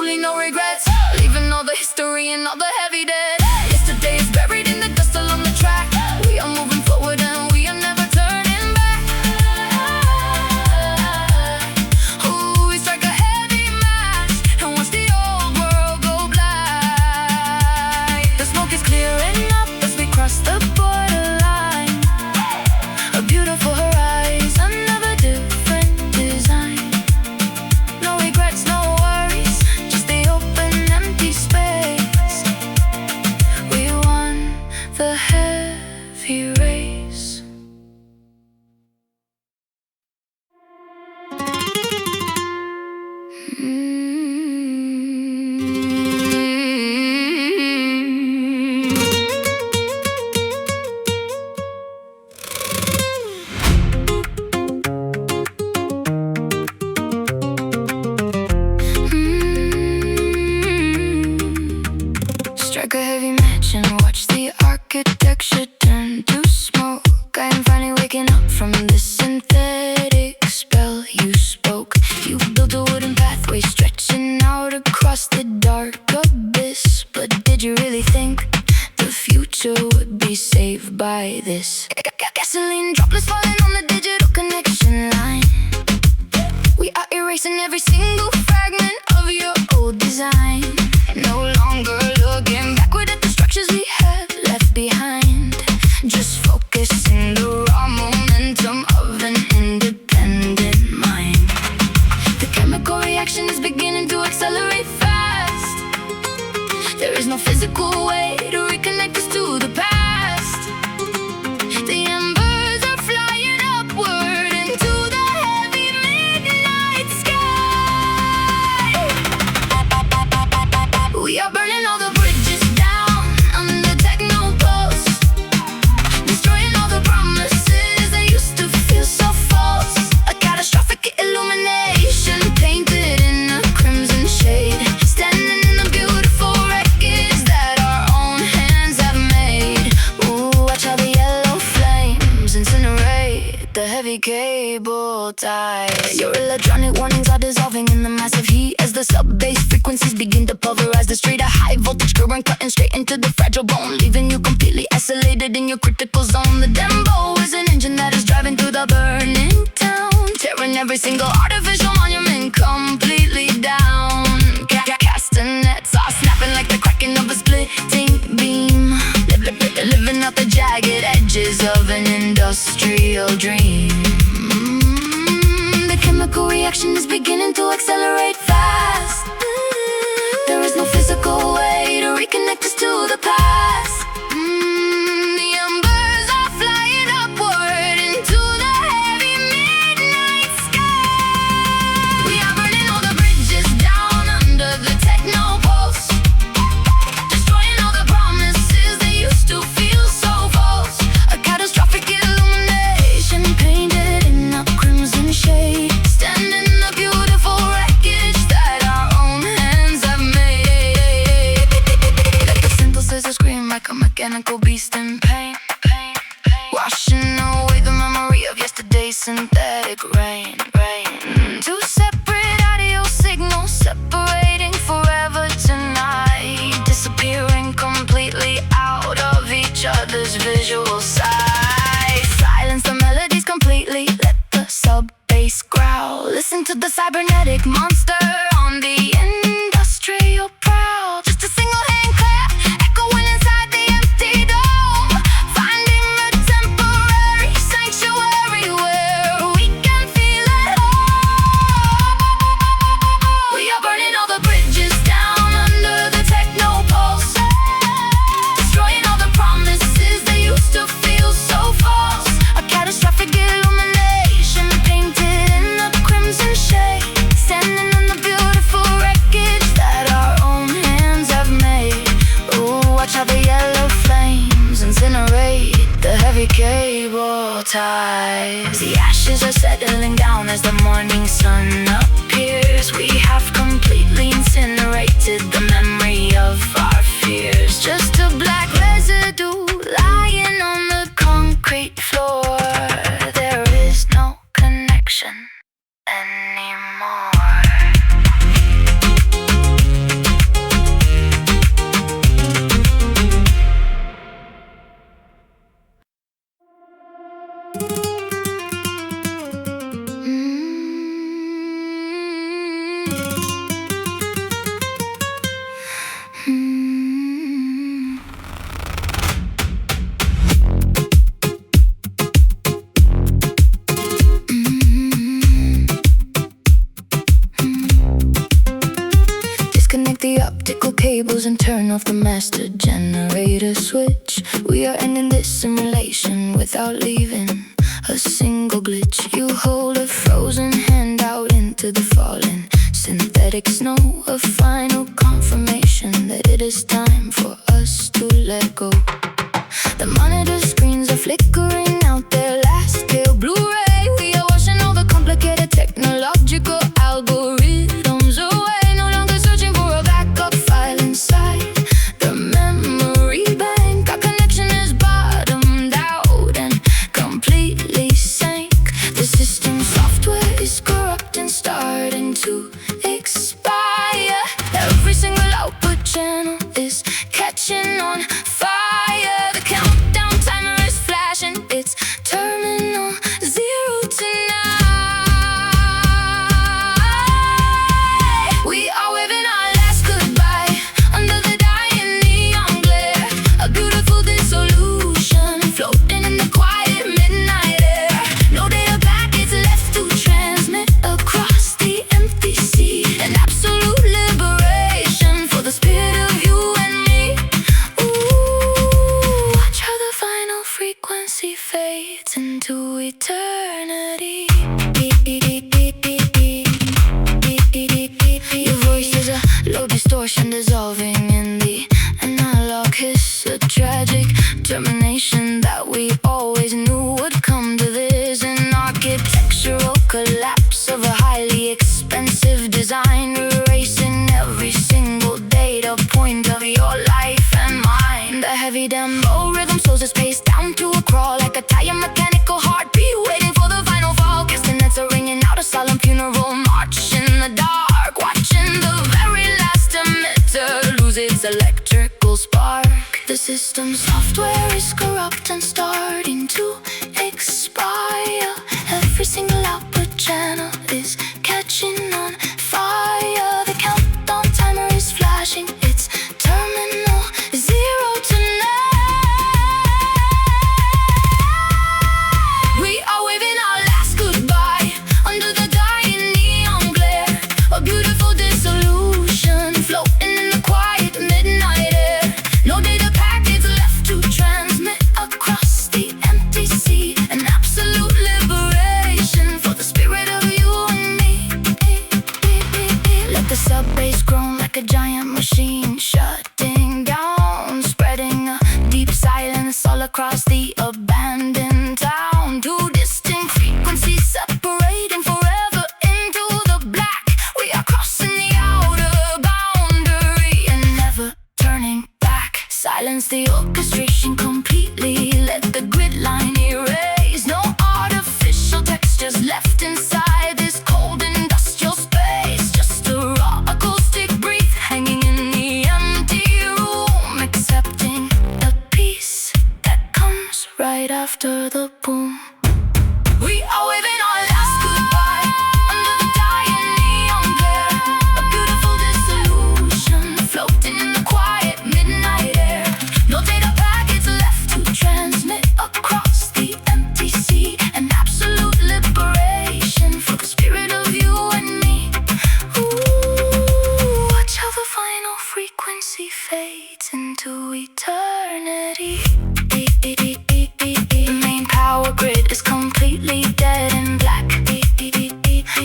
truly no regrets, leaving all the history and all the heavy debt. Yesterday is buried in the dust along the track. We are moving forward and we are never turning back. Ooh, we strike a heavy match and watch the old world go black. The smoke is clearing up as we cross the borderline. A beautiful horizon of a different design. No regrets, no worries, just the open empty space. We won the heavy race. Strike a heavy match and watch the architecture turn to smoke. I am finally waking up from this synthetic spell you spoke. You built a wooden pathway stretching out across the dark abyss. But did you really think the future would be saved by this? Gasoline droplets falling on the digital connection line. We are erasing every single fragment of your old design. No longer looking backward at the structures we have left behind. Just focusing the raw momentum of an independent mind. The chemical reaction is beginning to accelerate fast. There is no physical way to reconnect us to the past. The embers are flying upward into the heavy midnight sky. We are burning all the bridges down on the techno pulse, destroying all the promises that used to feel so false. A catastrophic illumination painted in a crimson shade, standing in the beautiful wreckage that our own hands have made. Ooh, watch how the yellow flames incinerate the heavy cable ties. Your electronic warnings are dissolving in the massive heat as the sub-bass frequencies begin to pulverize the street. A high voltage current cutting straight into the fragile bone, leaving you completely isolated in your critical zone. The Dembow is an engine that is driving through the burning town, tearing every single artificial monument completely down. Castanets are snapping like the cracking of a splitting beam, living out the jagged edges of an industrial dream. The chemical reaction is beginning to accelerate fast. There is no physical way to reconnect us to the past. The embers are flying upward into the heavy midnight sky. We are burning all the bridges down under the techno pulse, destroying all the promises that used to feel so false. A catastrophic illumination painted in a crimson shade, standing in the beautiful wreckage that our own hands have made. Let the synthesizer scream like a mechanical beast in pain, washing away the memory of yesterday's synthetic rain. Two separate audio signals separating forever tonight, disappearing completely out of each other's visual sight. Silence the melodies completely, let the sub-bass growl. Listen to the cybernetic monster on the industrial prowl. Just a single hand clap echoing inside the empty dome, finding a temporary sanctuary where we can feel at home. We are burning all the bridges down under the techno pulse, destroying all the promises that used to feel so false. A catastrophic illumination painted in a crimson shade, standing in the beautiful wreckage that our own hands have made. Ooh, watch how the yellow flames incinerate the heavy cable ties. The ashes are settling down as the morning sun appears. We have completely incinerated the memory of our fears. Just a black residue lying on the concrete floor. There is no connection anymore. optical cables and turn off the master generator switch. We are ending this simulation without leaving a single glitch. You hold a frozen hand out into the falling synthetic snow, a final confirmation that it is time for us to let go. The monitor screens are flickering out their last pale Blu-ray. We are washing all the complicated technological algorithms away. No longer searching for a backup file inside the memory bank. Our connection is bottomed out and completely sank. The system software is corrupt and starting to expire. Every single output channel is catching on fire. The countdown timer is flashing, it's terminal 0 to 9. We are waving our last goodbye under the dying neon glare. A beautiful dissolution floating in the quiet midnight air. No data packets left to transmit across the empty sea. An absolute liberation for the spirit of you and me. Ooh, watch how the final frequency fades into eternity. Your voice is a low distortion dissolving in the analog hiss. A tragic termination that we always knew would come to this. An architectural collapse of a highly expensive design, erasing every single data point of your life and mine. The heavy Dembow rhythm slows its pace down to a crawl, like a tired mechanical heartbeat waiting for the final fall. Castanets are ringing out a solemn funeral march in the dark, watching the very last emitter lose its electrical spark. The system software is corrupt and starting to expire. Every single output channel is catching on fire. The countdown timer is flashing, it's terminal 0 to 9. We are waving our last goodbye under the dying neon glare. A beautiful dissolution floating in the quiet midnight air. No data packets left to transmit across the empty sea. An absolute liberation for the spirit of you and me. Let the sub-bass groan like a giant machine shutting down, spreading a deep silence all across the abandoned town. Two distinct frequencies separating forever into the black. We are crossing the outer boundary and never turning back. Silence the orchestration completely, let the grid line erase. No artificial textures left inside this cold industrial space. Just a raw acoustic breath hanging in the empty room, accepting the peace that comes right after the boom. We are waving our last goodbye under the dying neon glare. A beautiful dissolution floating in the quiet midnight air. No data packets left to transmit across the empty sea. An absolute liberation for the spirit of you and me. Ooh, watch how the final frequency fades into eternity. The main power grid is completely dead and black.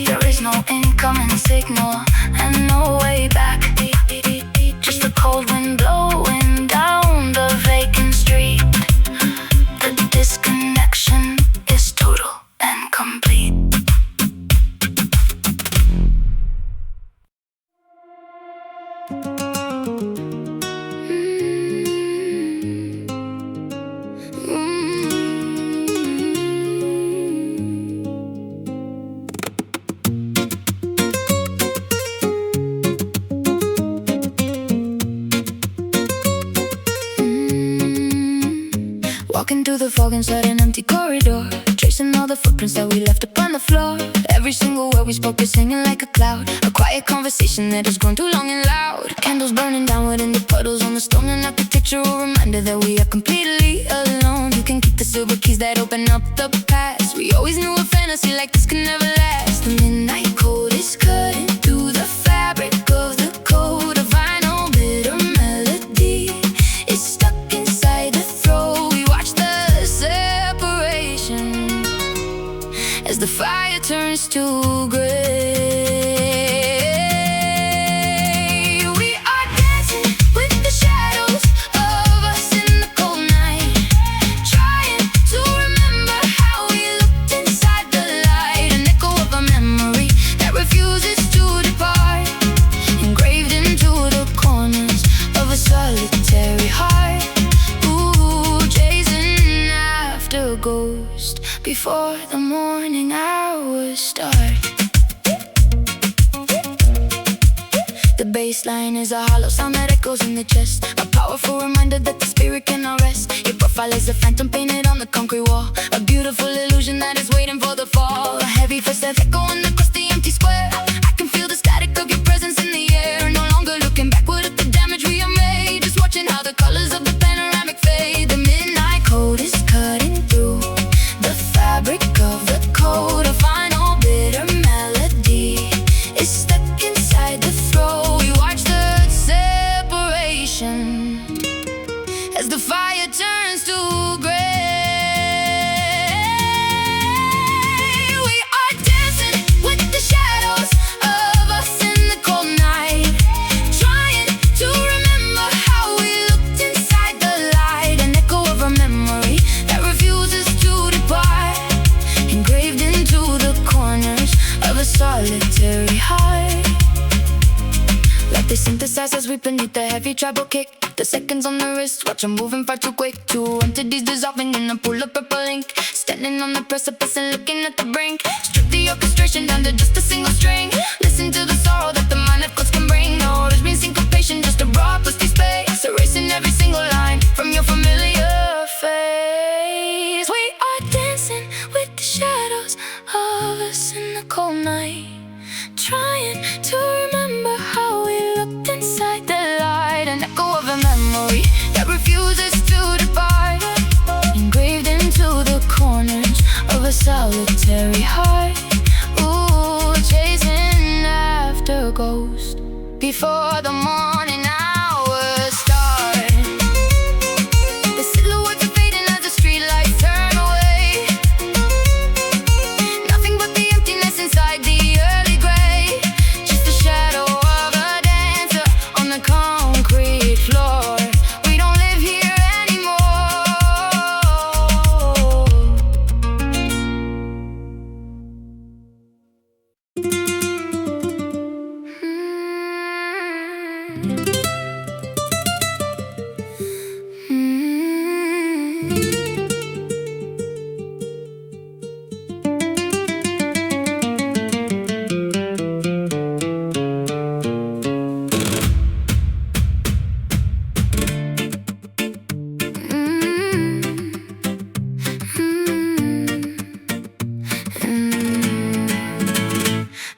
There is no incoming signal and no way back. Just the cold wind blowing down the vacant street. The disconnection is total and complete. Walking through the fog inside an empty corridor, tracing all the footprints that we left upon the floor. Every single word we spoke is singing like a cloud, a quiet conversation that has grown too long and loud. Candles burning downward in the puddles on the stone, an architectural reminder that we are completely alone. You can keep the silver keys that open up the past. We always knew a fantasy like this could never last. The midnight cold is cutting through the fabric of the code of vinyl. to gray. We are dancing with the shadows of us in the cold night, trying to remember how we looked inside the light. An echo of a memory that refuses to depart, engraved into the corners of a solitary heart. Ooh, chasing after a ghost before the morning hours start. The bass line is a hollow sound that echoes in the chest, a powerful reminder that the spirit cannot rest. Your profile is a phantom painted on the concrete wall, a beautiful illusion that is waiting for the fall. A heavy footstep echoing across the empty square. I can feel the static of your presence in the air. No longer looking backward at the damage we have made, just watching how the colors of the panoramic fade. The midnight code is cutting through the fabric of the code. A final bitter melody is stuck inside the throat. We watch the separation as the fire turns to gray. We are dancing with the shadows of us in the cold night, trying to remember how we looked inside the light. An echo of a memory that refuses to depart, engraved into the corners of a solitary heart. Like they synthesize as we beneath the heavy tribal kick. The seconds on the wrist, watch them moving far too quick. Two entities dissolving in a pool of purple ink, standing on the precipice and looking at the brink. Strip the orchestration down to just a single string. Listen to the sorrow that the mind of clouds can bring. No, there's been syncopation, just a broad dusty space, erasing every single line from your familiar face. We are dancing with the shadows of us in the cold night, trying to remember how we looked inside the light. An echo of a memory that refuses to depart, engraved into the corners of a solitary heart. Ooh, chasing after a ghost before the morning hours start. The silhouettes are fading as the streetlights turn away. Nothing but the emptiness inside the early gray, just the shadow of a dancer on the concrete floor. We don't live here anymore.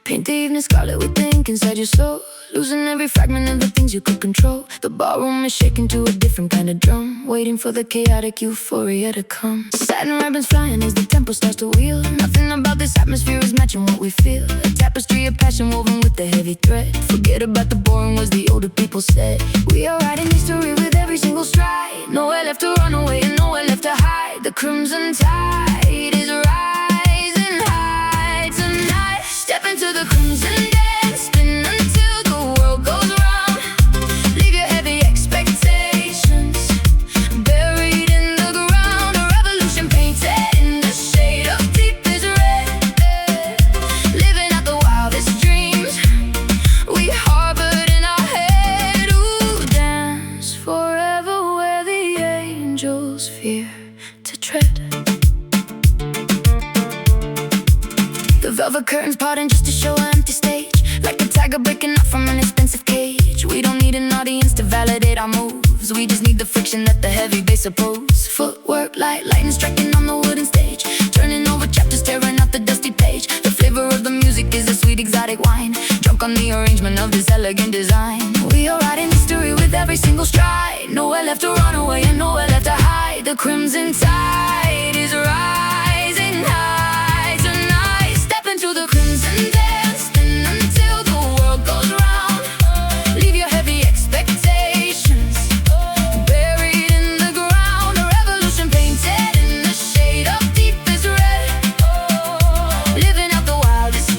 Paint the evening scarlet with the ink inside your soul, losing every fragment of the things you could control. The ballroom is shaking to a different kind of drum, waiting for the chaotic euphoria to come. Satin ribbons flying as the tempo starts to wheel. Nothing about this atmosphere is matching what we feel. A tapestry of passion woven with the heavy thread. Forget about the boring words the older people said. We are writing history with every single stride. Nowhere left to run away and nowhere left to hide. The crimson tide is rising high tonight. Step into the crimson dance, spin until the world goes round. Leave your heavy expectations buried in the ground. A revolution painted in the shade of deepest red, living out the wildest dreams we harbored in our head. Ooh, dance forever where the angels fear to tread. The velvet curtains parting just to show an empty stage, like a tiger breaking out from an expensive cage. We don't need an audience to validate our moves, we just need the friction that the heavy bass opposes. Footwork like lightning striking on the wooden stage, turning over chapters, tearing out the dusty page. The flavor of the music is a sweet exotic wine, drunk on the arrangement of this elegant design. We are writing history with every single stride. Nowhere left to run away and nowhere left to hide. The crimson tide is rising high tonight. Step into the crimson dance, spin until the world goes round. Leave your heavy expectations buried in the ground. A revolution painted in the shade of deepest red, living out the wildest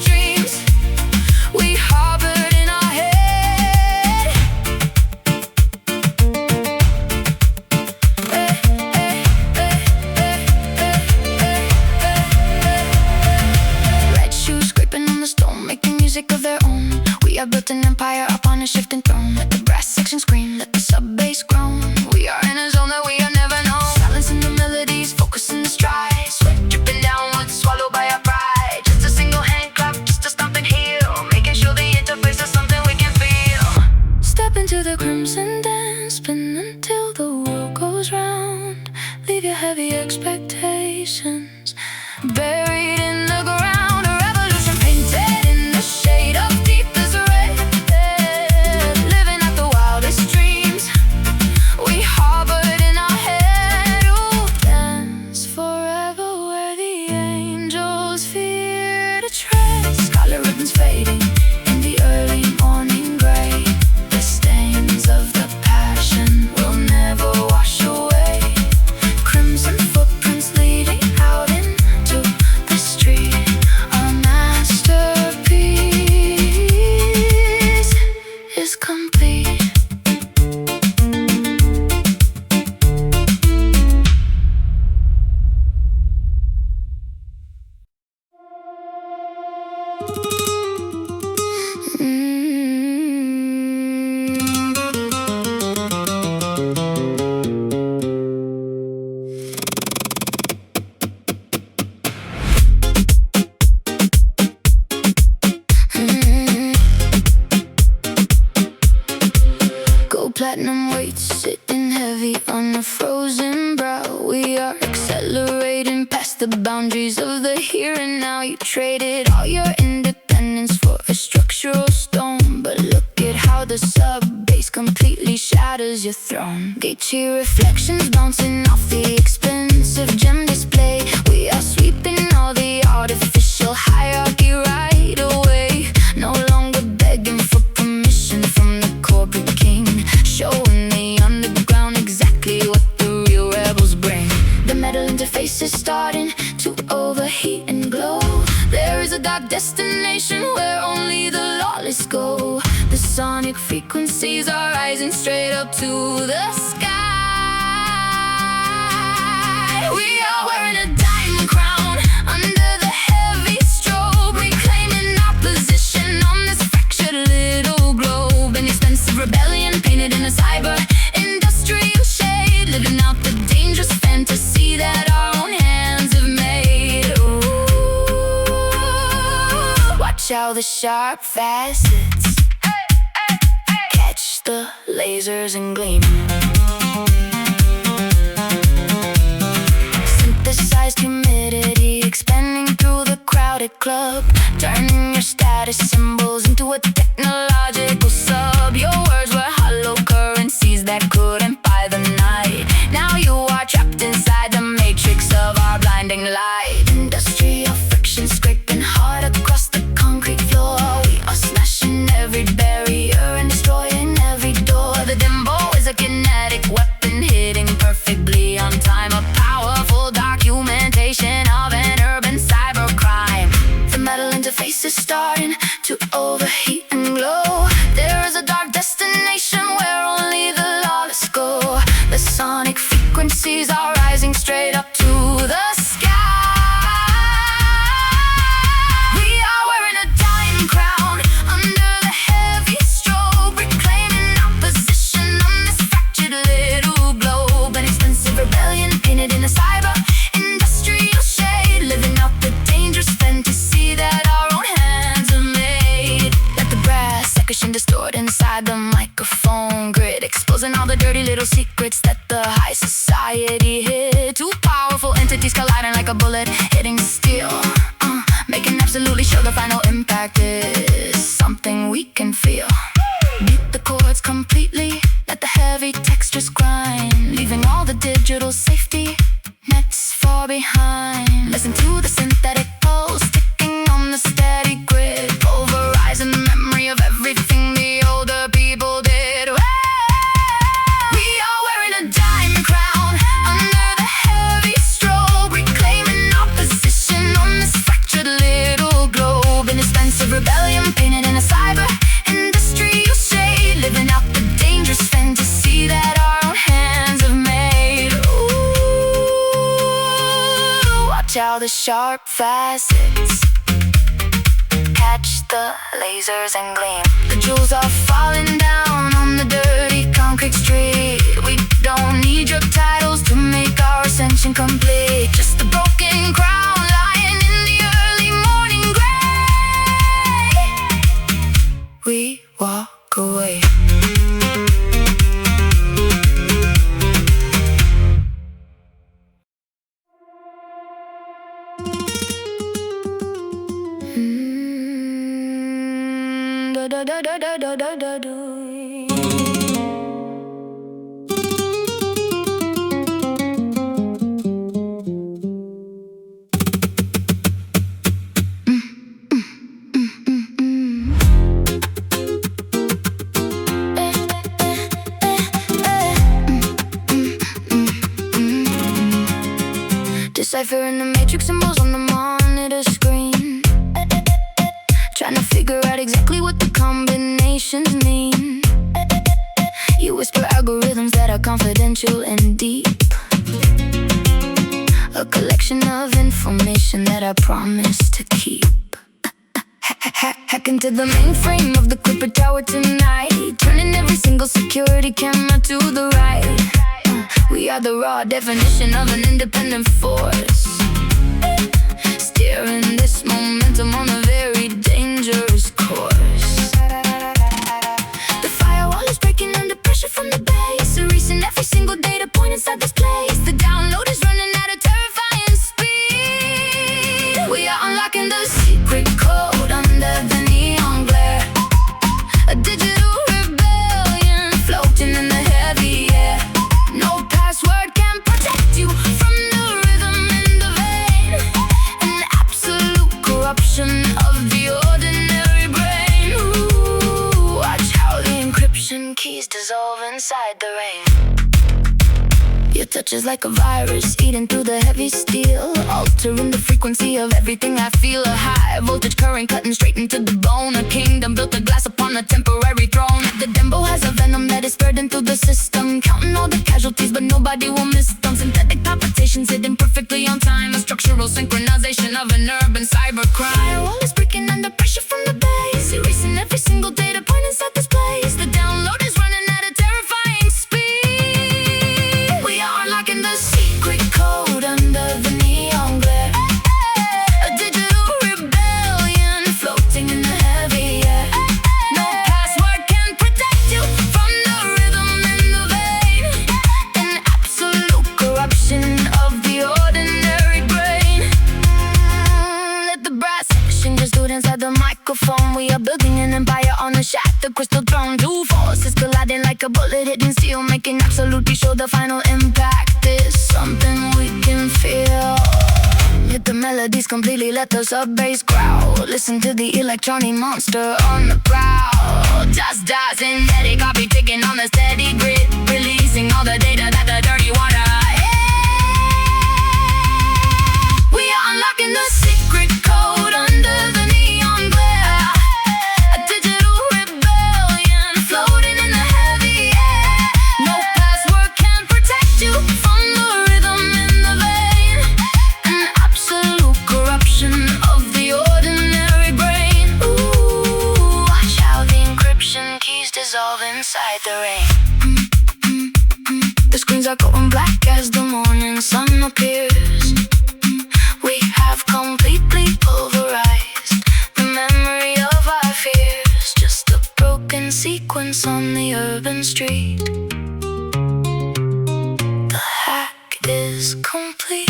protection screen, let the sub bass groan. We are in a zone that we have never known. Silencing the melodies, focusing the stride. Sweat dripping downwards, swallowed by our pride. Just a single hand clap, just to stomp and heal. Making sure the interface is something we can feel. Step into the crimson dance, spin until the world goes round. Leave your heavy expectations buried in the ground. A revolution painted in the shade of deepest red. Living out the wildest dreams we harbored in our head. We'll dance forever where the angels fear to tread. Scarlet ribbons fading in the early morning gray. The stains of the passion will never wash away. Crimson footprints leading out into the street. A masterpiece is complete. Gold platinum weights sitting heavy on a frozen brow. We are accelerating past the boundaries of the here and now. You traded all your independence for a structural stone, but look at how the sub bass completely shatters your throne. Gatery reflections bouncing off the expensive gem display. We are sweeping all the artificial hierarchy right away. No longer begging for permission from the corporate king, showing the underground exactly what the real rebels bring. The metal interface is starting to overheat and glow. There is a dark destination where only the lawless go. The sonic frequencies are rising straight up to the sky. We are wearing a diamond crown under the heavy strobe, reclaiming our position on this fractured little globe. An expensive rebellion painted in a cyber industrial shade, living out the dangerous fantasy that our own hands have made. Ooh, watch how the sharp facets catch the lasers and gleam. Synthesized humidity expanding through the crowded club, turning your status symbols into a technological sub. Your words were hollow currencies that couldn't buy the night. Now you are trapped inside the matrix of our blinding light. Industrial friction scraping hard across the concrete floor. We are smashing every barrier and destroying every door. The Dembow is a kinetic weapon hitting perfectly on time. A powerful documentation of an urban cybercrime. The metal interface is starting to overheat and glow. There is a dark destination where only the lawless go. The sonic frequencies are rising straight up to the sky. We are wearing a diamond crown under the heavy strobe, reclaiming our position on this fractured little globe. An expensive rebellion painted in a cyber industrial shade, living out the dangerous fantasy that our own hands have made. Let the brass echoing distort inside the microphone grid, exposing all the dirty little secrets that the high society hid. Two powerful entities colliding like a bullet hitting steel, making absolutely sure the final impact is something we can feel. Mute the chords completely, let the heavy textures grind, leaving all the digital safety nets far behind. Listen to the synthetic pulse ticking on the steady grid, pulverizing the memory of everything the older people did. We are wearing a diamond crown under the heavy strobe, reclaiming our position on this fractured little globe. An expensive rebellion painted in a cyber industrial shade, living out the dangerous fantasy that our own hands have made. Ooh, watch how the sharp facets catch the lasers and gleam. The jewels are falling down on the dirty deciphering the matrix symbols on the monitor screen, trying to figure out exactly what the combinations mean. You whisper algorithms that are confidential and deep, a collection of information that I promise to keep. Hack into the mainframe of the corporate tower tonight, turning every single security camera to the right. We are the raw definition of an independent force, steering this momentum on a very dangerous course. The firewall is breaking under pressure from the base, erasing every single data point inside this place. The download is running at a terrifying speed. We are unlocking the secret code under the neon glare, a digital rebellion floating in the heavy air. No password can protect you from the rhythm in the vein, an absolute corruption of the ordinary brain. Ooh, watch how the encryption keys dissolve inside the rain. Your touch is like a virus eating through the heavy steel, altering the frequency of everything I feel. A high voltage current cutting straight into the bone. A kingdom built of glass upon a temporary throne. The Dembow has a venom that is spreading through the system, counting all the casualties but nobody will miss them. Synthetic palpitations hidden perfectly on time, a structural synchronization of an urban cybercrime. Firewall is breaking under pressure from the base, erasing every single data point inside this place. The download is running at a terrifying speed. We are unlocking the secret code under the neon glare, a digital rebellion floating in the heavy air. No password can protect you from the rhythm in the vein, an absolute corruption of the ordinary brain. Let the brass section just do it inside the microphone. We are building an empire on a shattered crystal throne. Two forces colliding like a bullet hitting steel, making absolutely sure the final impact is something we can feel. Hit the melodies completely, let the sub-bass growl. Listen to the electronic monster on the prowl. Just doesn't let it copy ticking on the steady grid, releasing all the data that the dirty water. We are unlocking the secret code under the neon glare, a digital rebellion floating in the heavy air. No password can protect you from the rhythm in the vein, an absolute corruption of the ordinary brain. Ooh, watch how the encryption keys dissolve inside the rain. The screens are going black as the morning sun appears. We have completely pulverized the memory of our fears, just a broken sequence on the urban street. The hack is complete.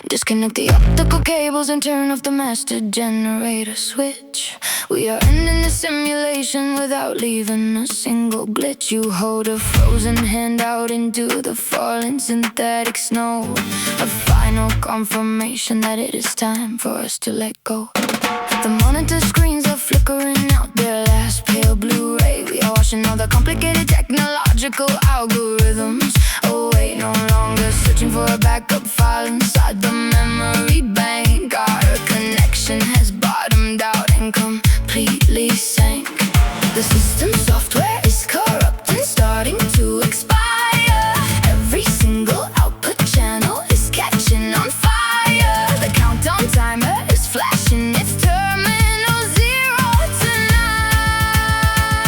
Disconnect the optical cables and turn off the master generator switch. We are ending the simulation without leaving a single glitch. You hold a frozen hand out into the falling synthetic snow, a final confirmation that it is time for us to let go. The monitor screens are flickering out their last pale blue ray. We are watching all the complicated technological algorithms. Oh wait, no longer searching for a backup file inside the memory bank. Our connection has bottomed out and completely sank. The system software is corrupt and starting to expire. Every single output channel is catching on fire. The countdown timer is flashing its terminal zero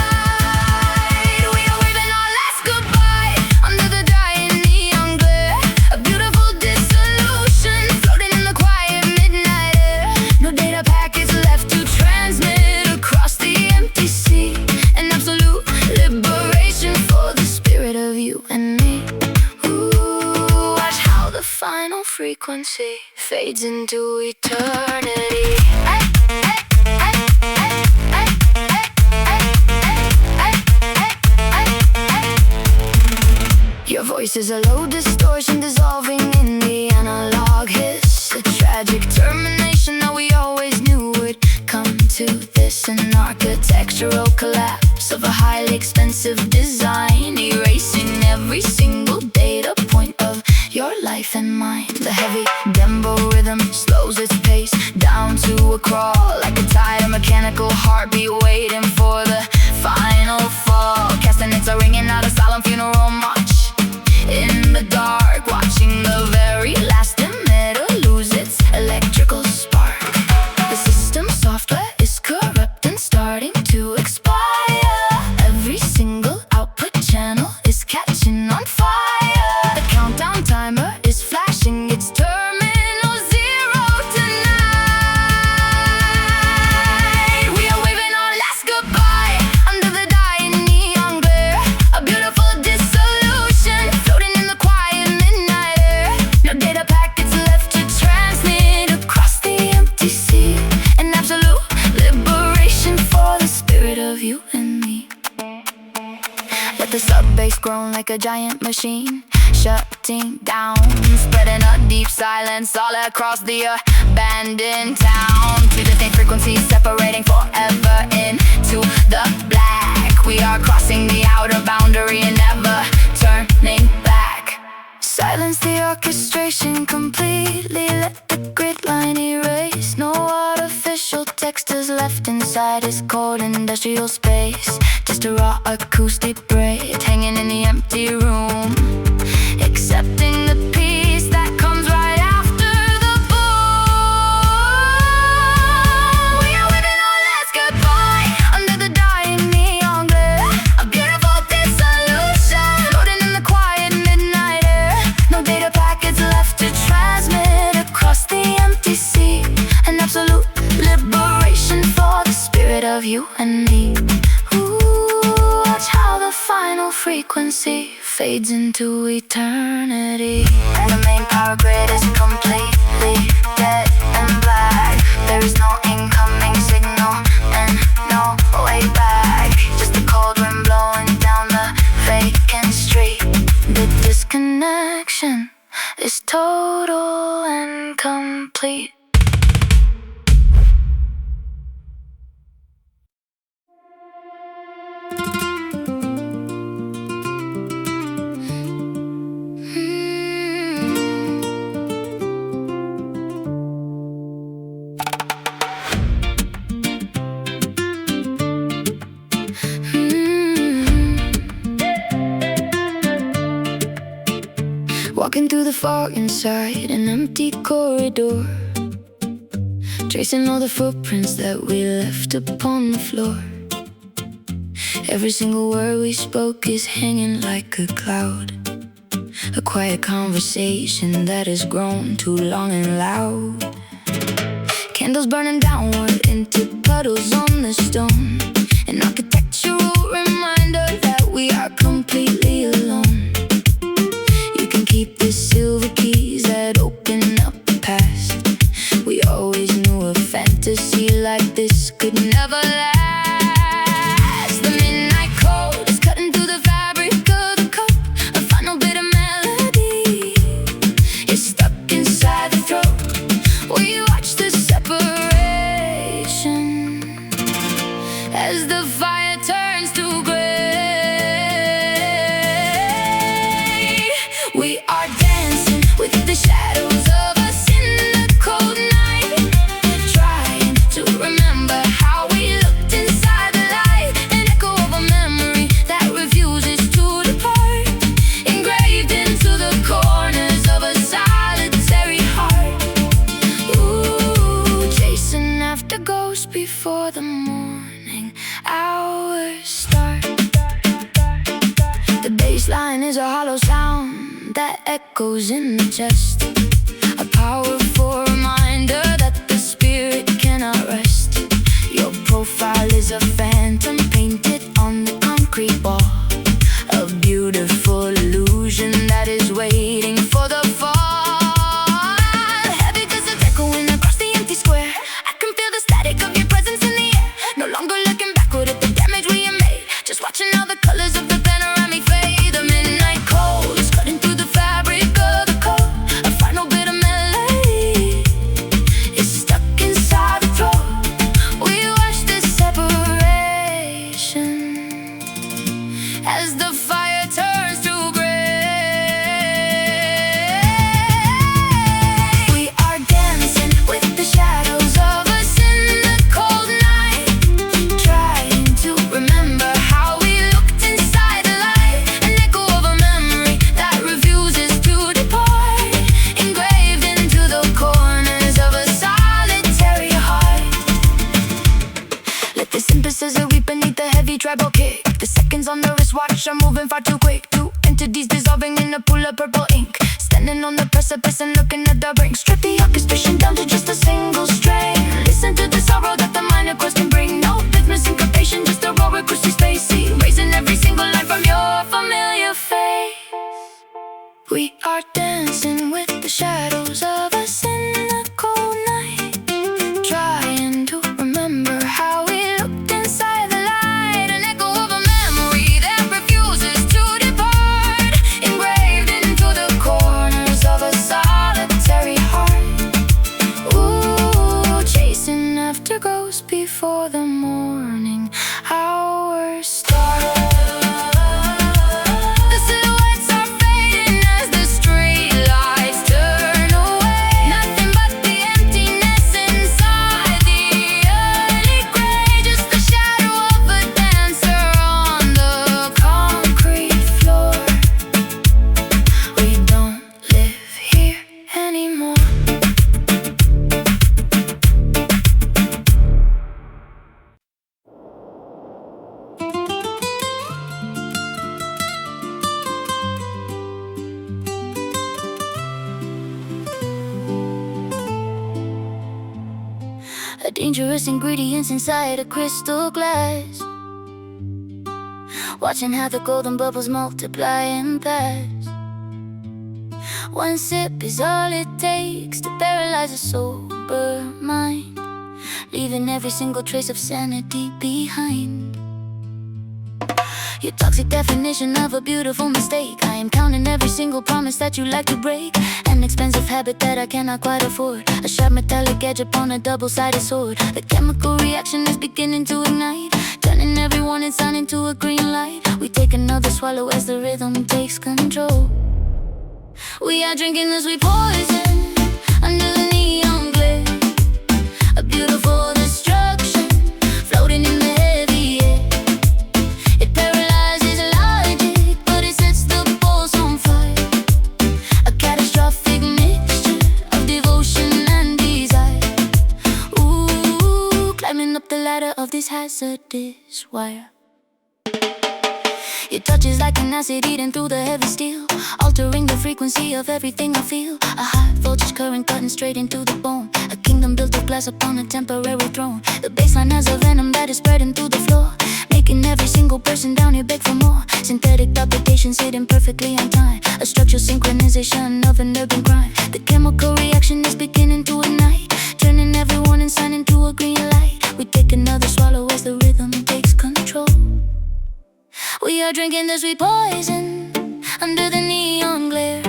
tonight. We are waving our last goodbye under the dying neon glare, a beautiful dissolution floating in the quiet midnight air. No data packets left to transmit across the empty sea, and frequency fades into eternity. Your voice is a low distortion dissolving in the analog hiss. A tragic termination that we always knew would come to this. An architectural collapse of a highly expensive design, erasing every single data point of your life and mine. The heavy Dembow rhythm slows its pace down to a crawl, like a tired mechanical heartbeat waiting for the final fall. Castanets are ringing out a solemn funeral march in the dark, watching the very last emitter lose its electrical spark. The system software is corrupt and starting to expire. Every single output channel is catching on fire. The countdown timer is flashing its terminal zero tonight. We are waving our last goodbye under the dying neon glare. A beautiful dissolution floating in the quiet midnight air. No data packets left to transmit across the empty sea. An absolute liberation for the spirit of you and me. Let the sub-bass groan like a giant machine, shutting down, spreading a deep silence all across the abandoned town. Two distinct frequencies separating forever into the black. We are crossing the outer boundary and never turning back. Silence the orchestration completely, let the grid line erase. No artificial text is left inside this cold industrial space. Just a raw acoustic braid hanging in the empty room, accepting the peace that comes right after the boom. We are waving our last goodbye under the dying neon glare. A beautiful dissolution floating in the quiet midnight air. No data packets left to transmit across the empty sea. An absolute liberation for the spirit of you and me. Watch how the final frequency fades into eternity. And the main power grid is completely dead and black. There is no incoming signal and no way back. Just the cold wind blowing down the vacant street. The disconnection is total and complete. Walking through the fog inside an empty corridor, tracing all the footprints that we left upon the floor. Every single word we spoke is hanging like a cloud, a quiet conversation that has grown too long and loud. Candles burning downward into puddles on the stone, an architectural reminder that we are completely alone. Keep the silver keys that open up the past. We always knew a fantasy like this could never last. The midnight cold is cutting through the fabric of the cup. A final bit of melody is stuck inside the throat. We watch the separation as the fire turns to gray. We are dancing with the shadows of us in the cold night, trying to remember how we looked inside the light. An echo of a memory that refuses to depart, engraved into the corners of a solitary heart. Ooh, chasing after ghosts before the morning hours start. The bass line is a hollow sound that echoes in the chest, a powerful reminder that the spirit cannot rest. Your profile is a phantom painted on the concrete wall, a beautiful illusion that is waiting for the fall. just watching all the colors of the panoramic fade. The midnight cold is cutting through the fabric of the coat. A final bit of melody is stuck inside the throat. We watch this separation as the fire turns to gray. We are dancing with the shadows of us in the cold night, trying to remember how we looked inside the light. An echo of a memory that refuses to depart, engraved into the corners of a solitary heart. Let the simple scissor weep beneath the heavy tribal kick. The seconds on the wristwatch are moving far too quick. Two entities dissolving in a pool of purple ink, standing on the precipice and looking at the brink. Strip the orchestration down to just a single strain. Listen to the sorrow that the minor chords can bring. No rhythm syncopation, just a raw acoustic spacey, raising every single line from your familiar face. We are dancing with the shadows of us in the cold night, trying to remember how we looked inside the light. An echo of a memory that refuses to depart, engraved into the corners of a solitary heart. Ooh, chasing after ghosts before the morning hour starts. The silhouettes are fading as the streetlights turn away. Nothing but the emptiness inside the early gray. Just the shadow of a dancer on the concrete floor. We don't live here anymore. A dangerous ingredients inside a crystal glass, watching how the golden bubbles multiply and pass. One sip is all it takes to paralyze a sober mind, leaving every single trace of sanity behind. Your toxic definition of a beautiful mistake. I am counting every single promise that you like to break. An expensive habit that I cannot quite afford. A sharp metallic edge upon a double-sided sword. The chemical reaction is beginning to ignite, turning every warning sign into a green light. We take another swallow as the rhythm takes control. We are drinking the sweet poison under the neon glare. A beautiful destruction floating in the heavy air. It paralyzes logic, but it sets the pulse on fire. A catastrophic mixture of devotion and desire. Ooh, climbing up the ladder of this hazardous wire. Your touch is like an acid eating through the heavy steel, altering the frequency of everything I feel. A high voltage current cutting straight into the bone. A kingdom built of glass upon a temporary throne. The baseline has a venom that is spreading through the floor, making every single person down here beg for more. Synthetic propagations hidden perfectly on time. A structural synchronization of an urban crime. The chemical reaction is beginning to ignite, turning every warning sign into a green light. We take another swallow as the rhythm takes control. We are drinking the sweet poison under the neon glare.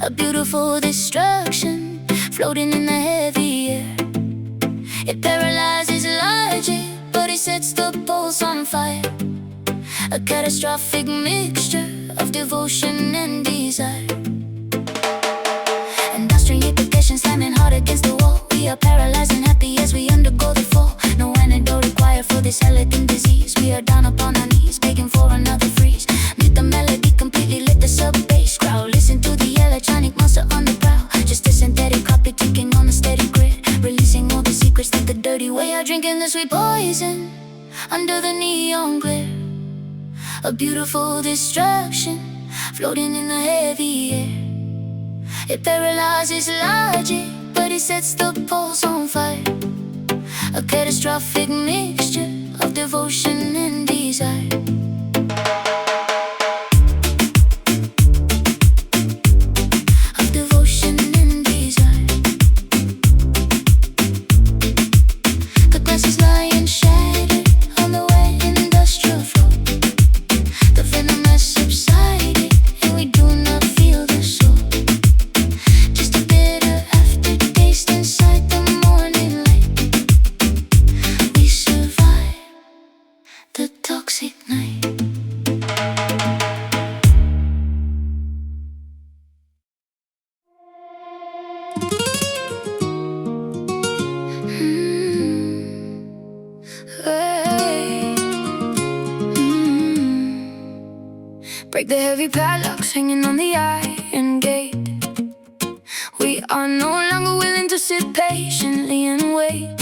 A beautiful destruction floating in the heavy air. It paralyzes logic, but it sets the pulse on fire. A catastrophic mixture of devotion and desire. Industrial implication slamming hard against the wall. We are paralyzed and happy as we undergo the fall. No antidote required for this elegant disease. We are down upon our knees, begging for another freeze. Mute the melody completely, let the sub-bass growl. Listen to the electronic monster on the prowl. Just a synthetic copy ticking on a steady grid, releasing all the secrets that the dirty way. Are drinking the sweet poison under the neon glare. A beautiful destruction floating in the heavy air. It paralyzes logic, but it sets the pulse on fire. A catastrophic mixture of devotion and desire. Of devotion and desire. The glass is lying shattered on the wet industrial floor. toxic night. Break the heavy padlocks hanging on the iron gate. We are no longer willing to sit patiently and wait.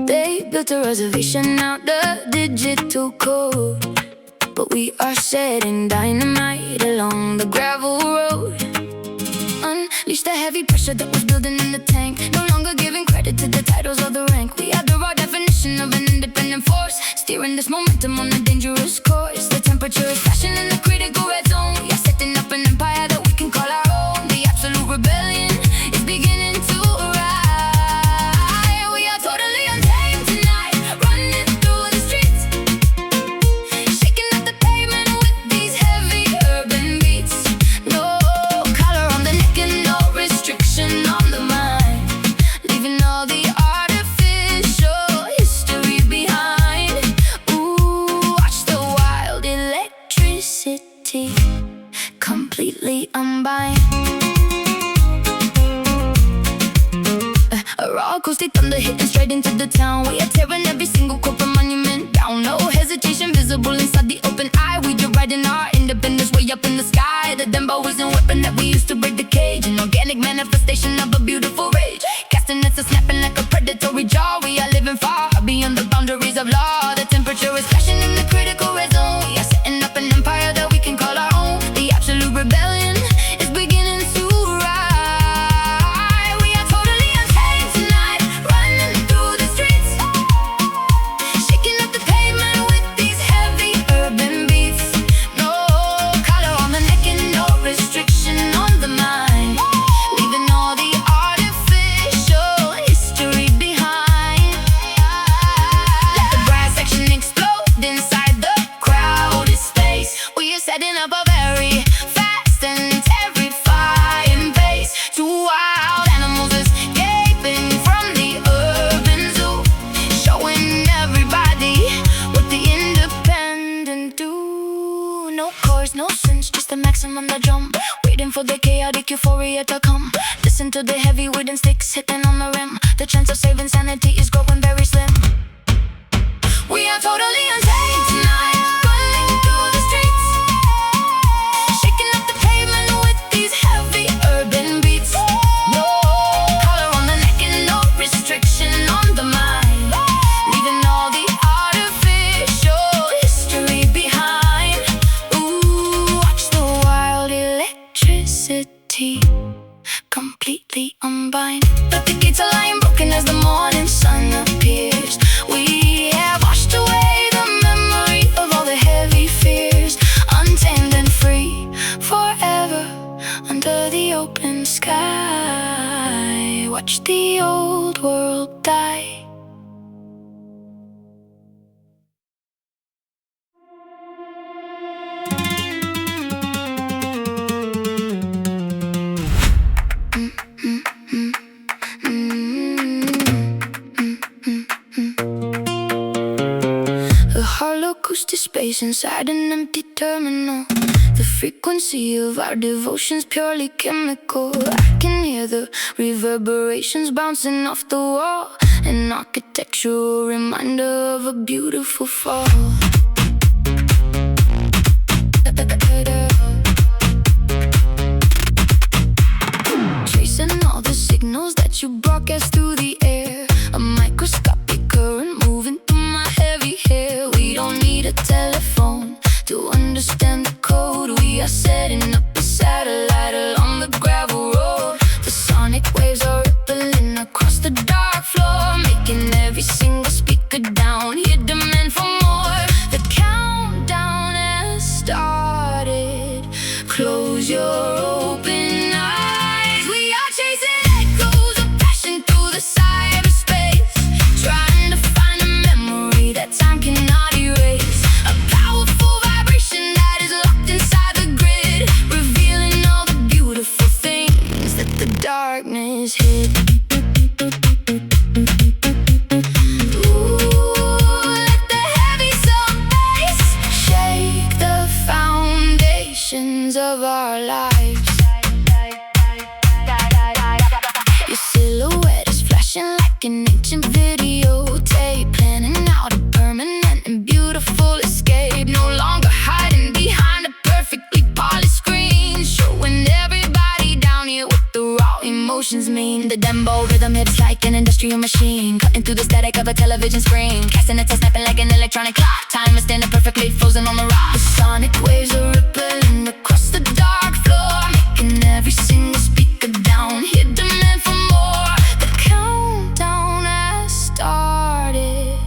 They built a reservation out the digital code, but we are setting dynamite along the gravel road. Unleash the heavy pressure that was building in the tank. No longer giving credit to the titles or the rank. We are the raw definition of an independent force, steering this momentum on a dangerous course. The temperature is crashing in the critical red zone. We are setting up an empire that we can call our own. The absolute rebellion is beginning to arrive. We are totally untamed tonight, running through the streets, shaking up the pavement with these heavy urban beats. No collar on the neck and no restriction on the mind, leaving all the artificial history behind. Ooh, watch the wild electricity completely unbind. A raw acoustic thunder hitting straight into the town. We are tearing every single corporate monument down. No hesitation visible inside the open eye. We are riding our independence way up in the sky. The Dembow is a weapon that we used to break the cage, an organic manifestation of a beautiful rage. Casting nets and snapping like a predatory jaw. We are living far beyond the boundaries of law. The temperature is crashing in the critical red zone. We are setting up an empire that we can call our own. The absolute rebellion is beginning to rise. We are totally untamed tonight, running through the streets, shaking up the pavement with these heavy urban beats. No collar on the neck and no restriction on the mind, leaving all the artificial history behind. Let the brass section explode inside the crowded space. We are setting up a very fast and terrifying pace. Two wild animals escaping from the urban zoo, showing everybody what the independent do. No chorus, no synths, just the maximum the drum, waiting for the chaotic euphoria to come. Listen to the heavy wooden sticks hitting on the rim. The chance of saving sanity is growing very slim. We are totally untamed tonight, running through the streets, shaking up the pavement with these heavy urban beats. No collar on the neck and no restriction on the mind, leaving all the artificial history behind. Ooh, watch the wild electricity completely unbind. But the gates are lying broken as the morning sun appears. We have washed away the memory of all the heavy fears, untamed and free forever under the open sky. Watch the old world die. A hollow acoustic space inside an empty terminal. The frequency of our devotion's purely chemical. I can hear the reverberations bouncing off the wall, an architectural reminder of a beautiful fall. Tracing all the signals that you broadcast through the air, a microscopic current moving through my heavy hair. We don't need a telephone to understand the code. We are setting up a satellite along the gravel road. The sonic waves are rippling across the dark floor, making every single speaker down here demand for more. celebrations of our lives. Your silhouette is flashing like an ancient videotape, planning out a permanent and beautiful escape. No longer hiding behind a perfectly polished screen, showing everybody down here what the raw emotions mean. The Dembow rhythm hits like an industrial machine, cutting through the static of a television screen, casting it, snapping like an electronic clock. Time is standing perfectly frozen on the rock. The sonic waves are rippling across the dark floor, making every single speaker down here demand for more. The countdown has started.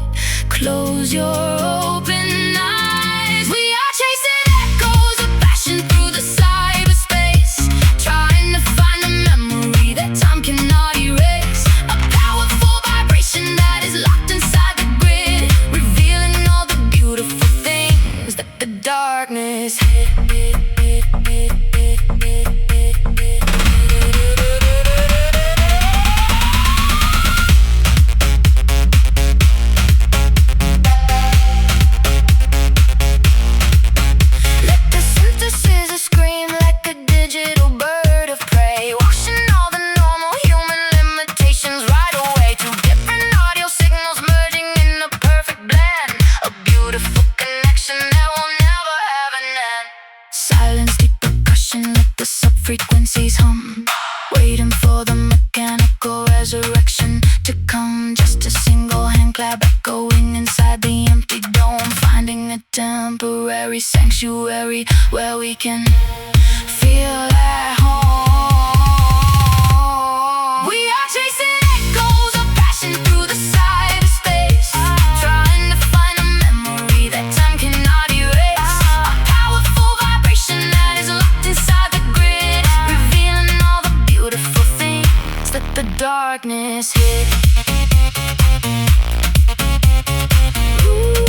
Close your open eyes. We are chasing echoes of passion through the cyberspace, trying to find a memory that time cannot erase. A powerful vibration that is locked inside the grid, revealing all the beautiful things that the darkness hid. Frequencies hum, waiting for the mechanical resurrection to come. Just a single hand clap echoing inside the empty dome, finding a temporary sanctuary where we can feel at home. We are chasing echoes of passion through the cyberspace, trying to find a memory that time cannot erase. A powerful vibration that is locked inside the grid, revealing all the beautiful things that the darkness hid. Ooh,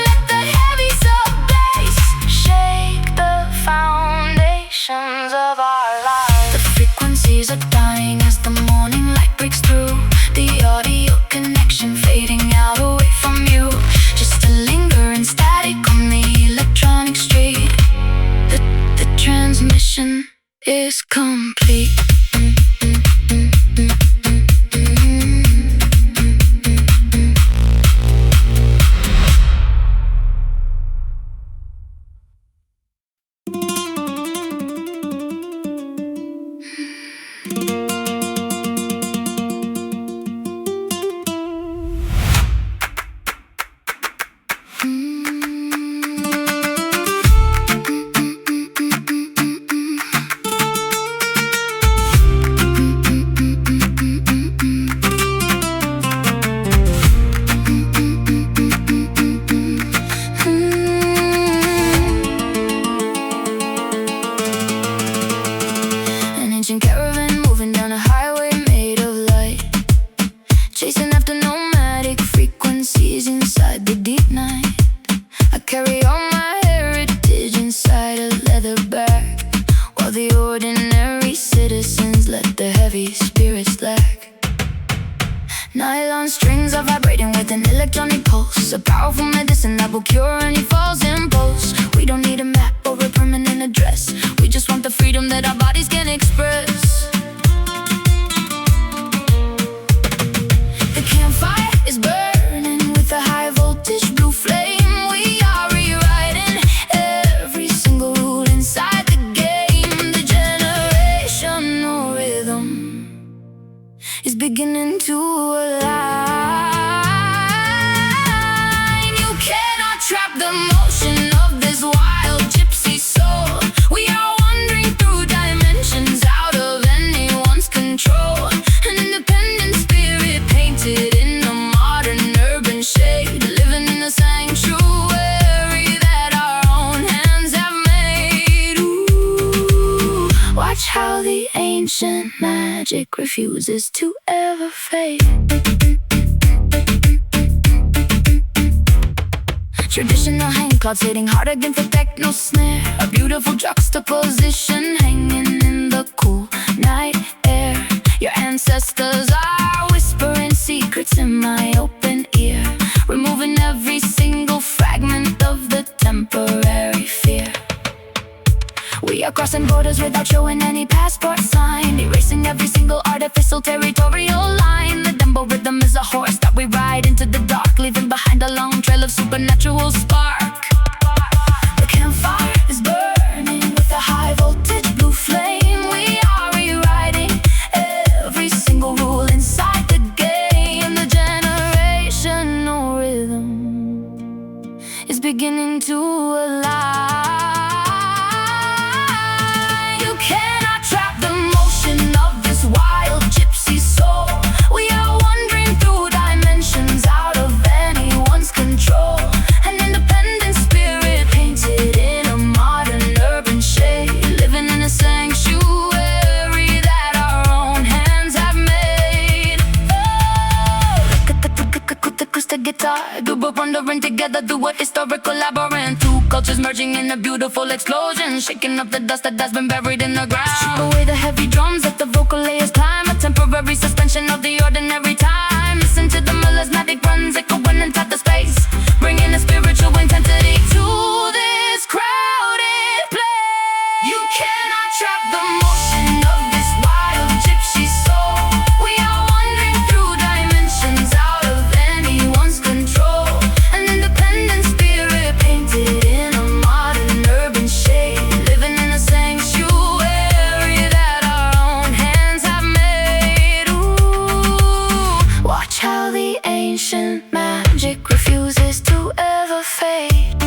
let the heavy sub-bass shake the foundations of our lives. The frequencies are dying as the morning light breaks through, the audio connection fading out away from you, just a lingering static on the electronic street. The transmission is complete. Caravan moving down a highway made of light, chasing after nomadic frequencies inside the deep night. I carry all my heritage inside a leather bag, while the ordinary citizens let the heavy spirits lag. Nylon strings are vibrating with an electronic pulse, a powerful medicine that will cure any false impulse. We don't need a map or a permanent address, we just want the freedom that our bodies can express. The campfire is burning with a high voltage blue flame. We are rewriting every single rule inside the game. The generational rhythm is beginning to align. You cannot trap the motion of this wild gypsy soul. We are wandering through dimensions out of anyone's control. An independent spirit painted in a modern urban shade, living in the sanctuary that our own hands have made. Ooh, watch how the ancient magic refuses to ever fade. Traditional hang clouds hitting hard against the techno snare, a beautiful juxtaposition hanging in the cool night air. Your ancestors are whispering secrets in my open ear, removing every single fragment of the temporary fear. are crossing borders without showing any passport sign, erasing every single artificial territorial line. The Dembow rhythm is a horse that we ride into the dark, leaving behind a long trail of supernatural spark. The campfire is burning with a high voltage blue flame. We are rewriting every single rule inside the game. The generational rhythm is beginning to align. You cannot trap the motion of this wild gypsy soul. We are wandering through dimensions out of anyone's control. An independent spirit painted in a modern urban shade, living in a sanctuary that our own hands have made. Acoustic guitar, group of wandering together through a historical labyrinth. Two cultures merging in a beautiful explosion, shaking up the dust that has been buried in the ground. Strip away the heavy drums, let the vocal layers climb, a temporary suspension of the ordinary time. Listen to the melismatic runs echoing inside the space, bringing a spiritual intensity to this crowded place. You cannot trap the motion of this wild gypsy soul. We are wandering through dimensions out of anyone's control. An independent spirit painted in a modern urban shade, living in a sanctuary that our own hands have made. Ooh, watch how the ancient magic refuses to ever fade.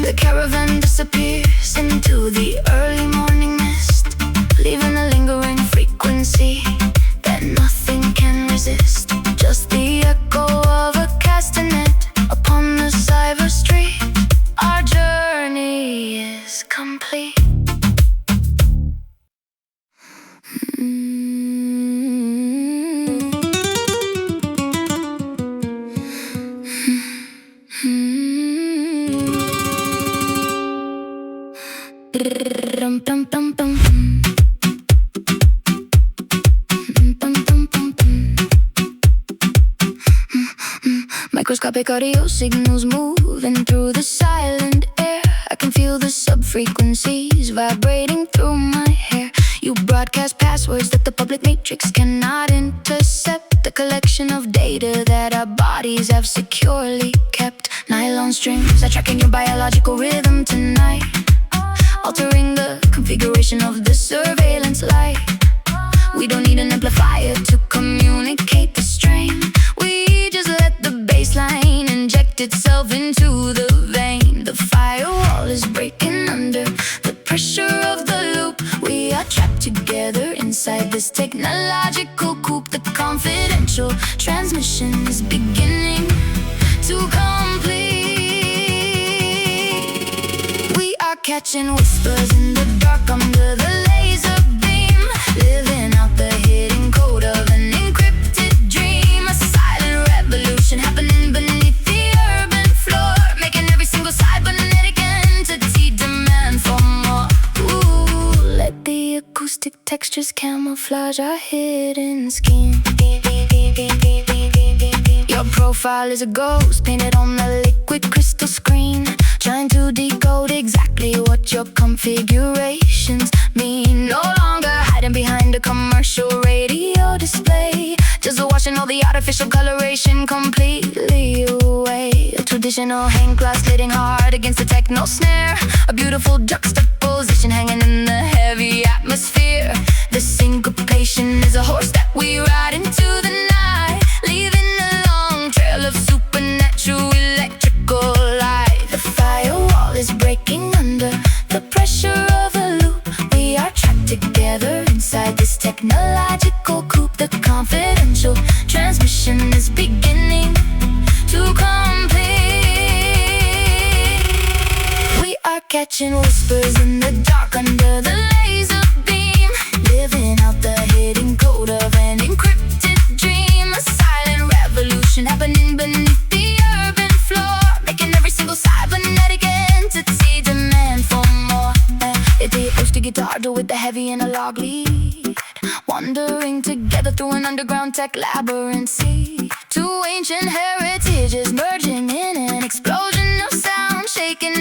The caravan disappears into the early morning mist, leaving a lingering frequency that nothing can resist. Just the echo of a castanet upon the cyber street. Our journey is complete. Microscopic audio signals moving through the silent air. I can feel the sub-frequencies vibrating through my hair. You broadcast passwords that the public matrix cannot intercept, the collection of data that our bodies have securely kept. Nylon strings are tracking your biological rhythm tonight, altering the configuration of the surveillance light. We don't need an amplifier to communicate the strain. We just let the baseline inject itself into the vein. The firewall is breaking under the pressure of the loop. We are trapped together inside this technological coop. The confidential transmission is beginning to complete. We are catching whispers in the dark under the laser beam, living out the hidden code of an encrypted dream. A silent revolution happening beneath the urban floor, making every single cybernetic entity demand for more. Ooh, let the acoustic textures camouflage our hidden scheme. Your profile is a ghost painted on the liquid crystal screen, trying to decode exactly what your configurations mean. No longer hiding behind a commercial radio display, just washing all the artificial coloration completely away. A traditional hand clasp hitting hard against the techno snare, a beautiful juxtaposition hanging in the heavy atmosphere. The syncopation is a horse that we ride into the night, leaving a long trail of supernatural electrical light. The firewall is breaking under the pressure of a loop. We are trapped together inside this technological coop. The confidential transmission is beginning to complete. We are catching whispers in the dark under the laser beam, living out the hidden code of an encrypted dream. A silent revolution happening beneath the urban floor, making every single cybernetic entity demand for more. It's the acoustic guitar with the heavy analog lead, wandering together through an underground tech labyrinth. See two ancient heritages merging in an explosion of sound, shaking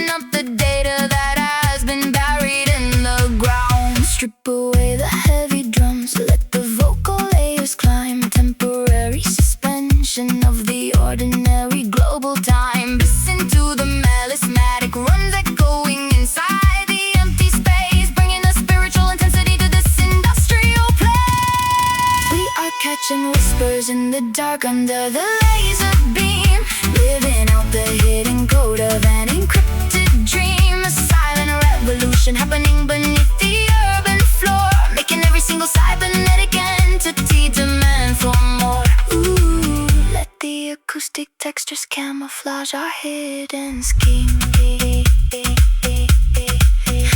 imaginary global time. Listen to the melismatic runs echoing inside the empty space, bringing a spiritual intensity to this industrial place. We are catching whispers in the dark under the laser beam, living out the hidden code of an encrypted dream. A silent revolution happening beneath the urban floor, making every single cybernetic entity demand for more. Ooh, let the acoustic textures camouflage our hidden scheme.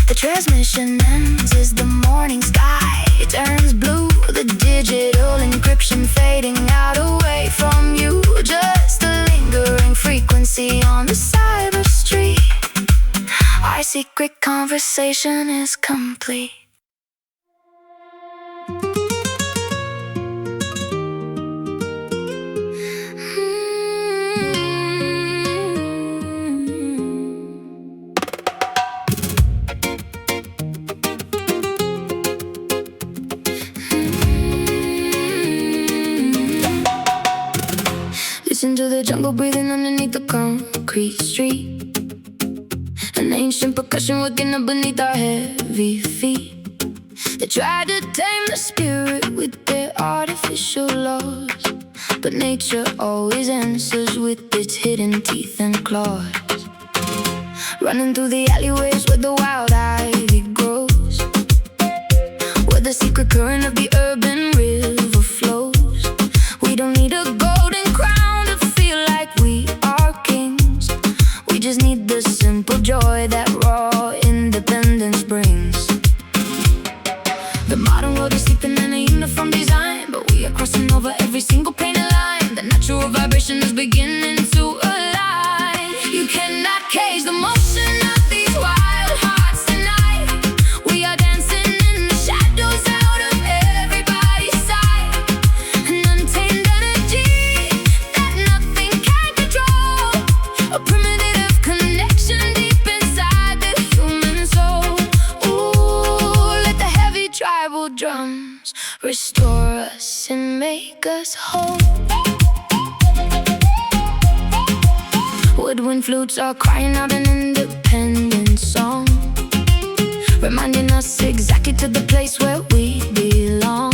The transmission ends as the morning sky turns blue, the digital encryption fading out away from you. Just a lingering frequency on the cyber street. Our secret conversation is complete. Listen to the jungle breathing underneath the concrete street. An ancient percussion waking up beneath our heavy feet. They try to tame the spirit with their artificial laws, but nature always answers with its hidden teeth and claws. Running through the alleyways where the wild ivy grows, where the secret current of the urban river flows. We don't need a golden crown to feel like we are kings. We just need the simple joy that raw independence brings. The modern world is sleeping in a uniform design, but we are crossing over every single painted line. The natural vibration is beginning to align. You cannot cage the motion of these wild hearts tonight. We are dancing in the shadows out of everybody's sight. An untamed energy that nothing can control, a primitive connection deep inside the human soul. Ooh, let the heavy tribal drums restore us and make us whole. Woodwind flutes are crying out an independent song, reminding us exactly to the place where we belong.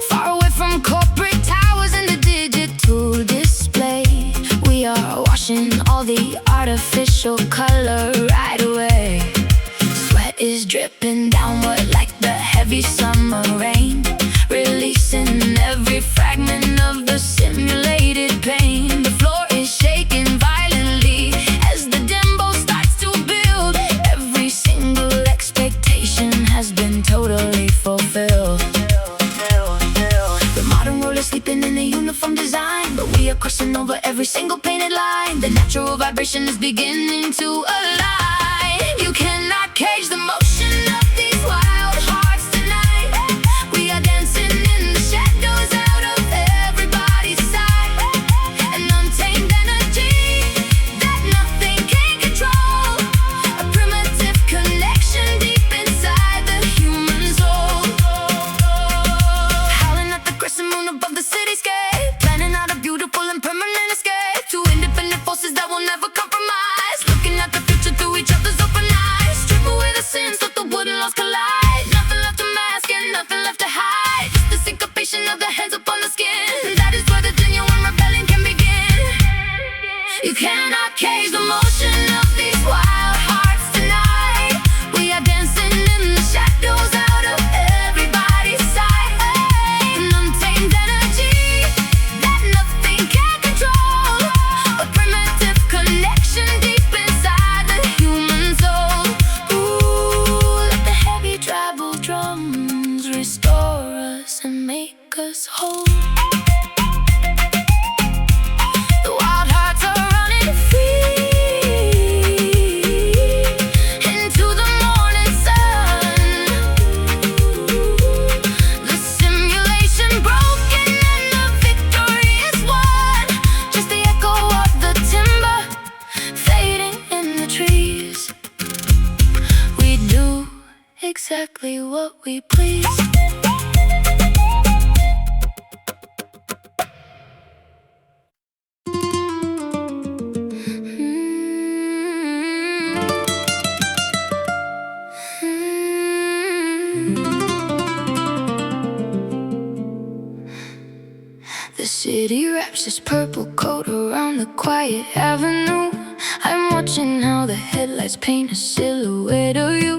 Far away from corporate towers and the digital display, we are washing all the artificial color right away. Sweat is dripping downward like the heavy summer rain, releasing every fragment of the simulated pain. The floor is shaking violently as the Dembow starts to build. Every single expectation has been totally fulfilled. The modern world is sleeping in a uniform design, but we are crossing over every single painted line. The natural vibration is beginning to align. You cannot cage the motion of these wild hearts tonight. We are dancing in the shadows out of everybody's sight. An untamed energy that nothing can control, a primitive connection deep inside the human soul. Howling at the crescent moon above the cityscape, planning out a beautiful and permanent escape. Two independent forces that will never compromise, looking at the future through each other's open eyes. Strip away the sins, let the wood and lost collide. Nothing left to mask and nothing left to hide. Just the syncopation of the hands upon the skin. That is where the genuine rebellion can begin. You cannot cage the motion of these wild hearts tonight. We are dancing in the shadows out of everybody's sight. An untamed energy that nothing can control, a primitive connection deep inside the human soul. Ooh, let the heavy tribal drums restore us and make us whole. The wild hearts are running free into the morning sun. The simulation broken and the victory is won. Just the echo of the timber fading in the trees. We do exactly what we please. city wraps its purple coat around the quiet avenue. I'm watching how the headlights paint a silhouette of you.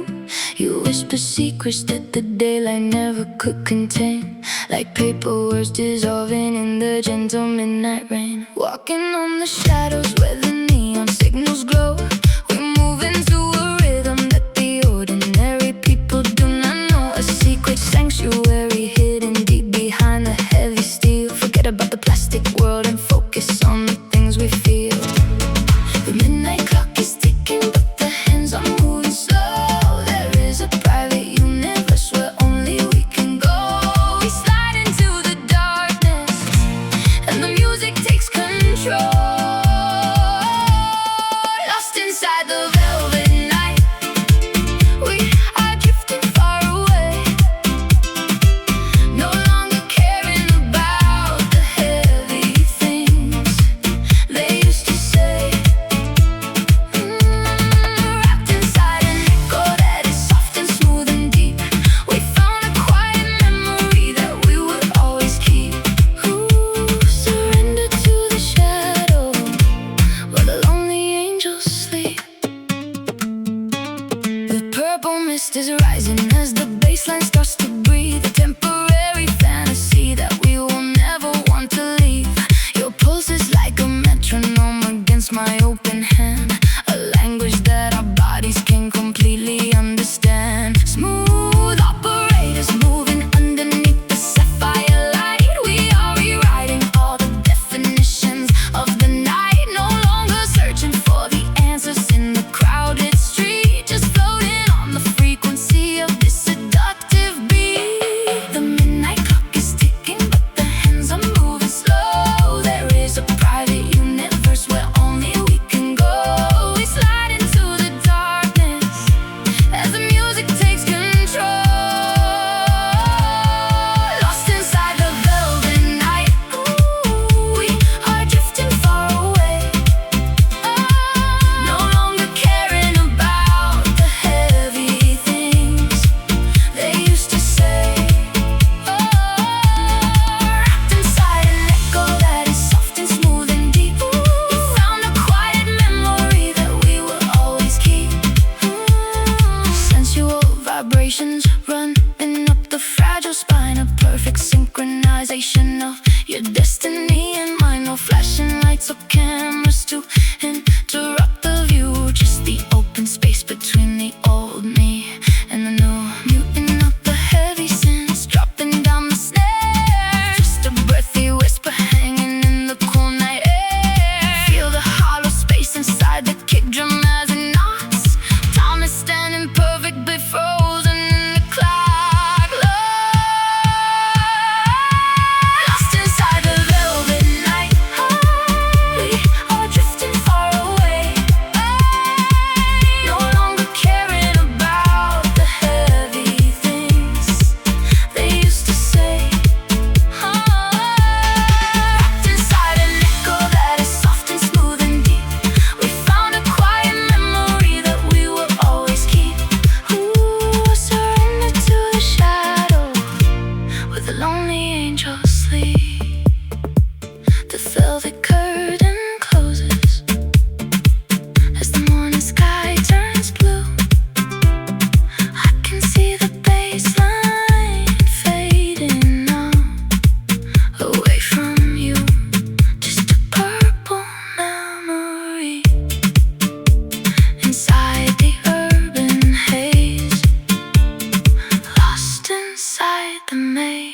You whisper secrets that the daylight never could contain, like paper words dissolving in the gentle midnight rain. Walking on the shadows where the neon signals glow, we move into a rhythm that the ordinary people do not know. A secret sanctuary hidden deep behind the heavy steel. Forget about the plastic world and focus on the things we feel. The midnight clock is ticking, but the hands are moving slow. There is a private universe where only we can go. We slide into the darkness, and the music takes control. Lost inside the velvet night, we are drifting far away, no longer caring about the heavy things they used to say. Wrapped inside an echo that is soft and smooth and deep, we found a quiet memory that we would always keep. Surrender to the shadow where the lonely angels sleep. The purple mist is rising as the baseline starts to breathe, a temporary fantasy that we will never want to leave. Your pulse is like a metronome against my open hand, a language that our bodies can completely understand. Smooth operators moving underneath the sapphire light, we are rewriting all the definitions of the night. No longer searching for the answers in the crowded street, just floating on the frequency of this seductive beat. The midnight clock is ticking, but the hands are moving slow. There is a private universe where only we can go. We slide into the darkness as the music takes control. Lost inside the velvet night, we are drifting far away, no longer caring about the heavy things they used to say. Wrapped inside an echo that is soft and smooth and deep, we found a quiet memory that we will always keep. Sensual vibrations running up the fragile spine, a perfect synchronization of your destiny and mine. No flashing lights or cameras to interrupt the view, just the open space between the old me and the new. Muting up the heavy sins, dropping down the snare, just a breathy whisper hanging in the cool night air. Feel the hollow space inside the kick drum as it knocks. Time is standing perfectly frozen in the clock. Lost inside the velvet night, we are drifting far away, no longer caring about the heavy things they used to say. Wrapped inside an echo that is soft and smooth and deep, we found a quiet memory that we will always keep. Surrender to the shadow where the lonely angels sleep. The velvet curtain closes as the morning sky turns blue. I can see the baseline fading now, away from you, just a purple memory inside the urban haze, lost inside the maze.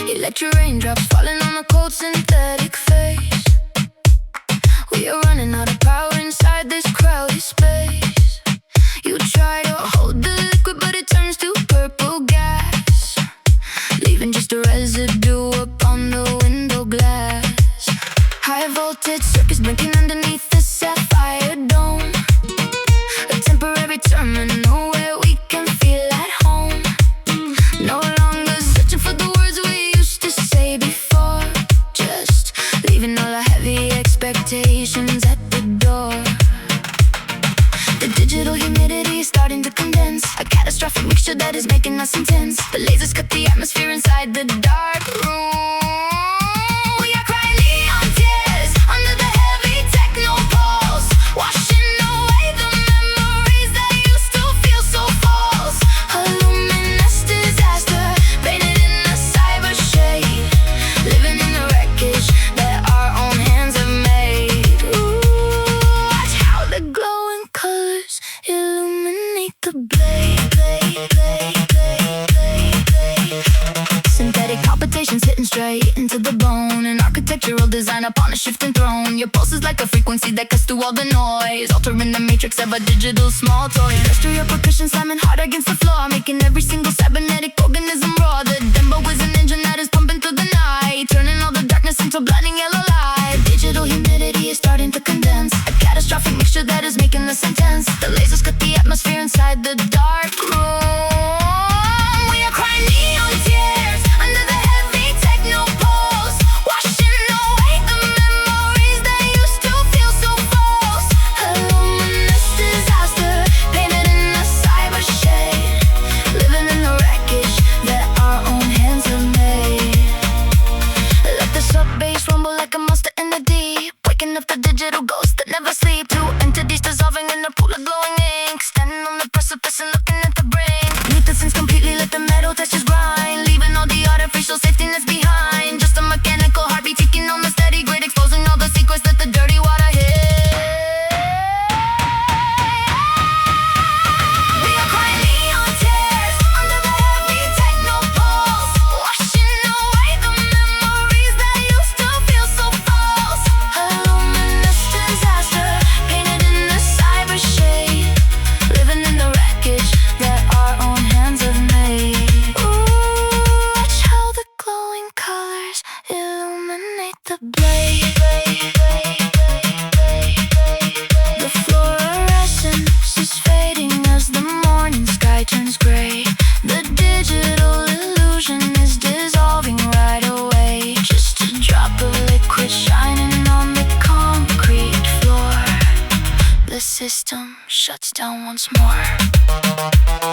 You let your raindrops falling on a cold synthetic face. We are running out of power inside this crowded space. You try to hold the liquid, but it turns to purple gas, leaving just a residue up on the window glass. High voltage circuits blinking underneath the sapphire dome, a temporary terminal where we can feel at home. mixture that is making us intense. The lasers cut the atmosphere inside the dark room. We are crying neon tears under the heavy techno pulse, washing away the memories that used to feel so false. A luminous disaster painted in a cyber shade, living in the wreckage that our own hands have made. Ooh, watch how the glowing colors illuminate the blade. Synthetic palpitations hitting straight into the bone, an architectural design upon a shifting throne. Your pulse is like a frequency that cuts through all the noise, altering the matrix of a digital small toy. Industrial percussion slamming hard against the floor, making every single cybernetic organism roar. The Dembow is an engine that is pumping through the night, turning all the darkness into blinding yellow light. Digital humidity is starting to condense, a catastrophic mixture that is making us intense. The lasers cut the atmosphere inside the dark room. We are crying neon tears under the heavy techno pulse, washing away the memories that used to feel so false. A luminous disaster painted in a cyber shade, living in the wreckage that our own hands have made. Let the sub bass rumble like a monster in the deep, waking up the digital ghosts that never sleep. Two entities dissolving in a pool of glowing ink, standing on the precipice and looking at the brink. Mute the sense completely, let the metal textures grind, leaving all the artificial safety nets behind. Just a mechanical heartbeat ticking on the steady grid, exposing all the secrets that the dirty water hid. We are crying neon tears under the heavy techno pulse, washing away the memories that used to feel so false. A luminous disaster painted in a cyber shade, living in the wreckage that our own hands have made. Ooh, watch how the glowing colors illuminate the blade. The fluorescence is fading as the morning sky turns gray. The digital illusion is dissolving right away, just a drop of liquid shining on the concrete floor. The system shuts down once more.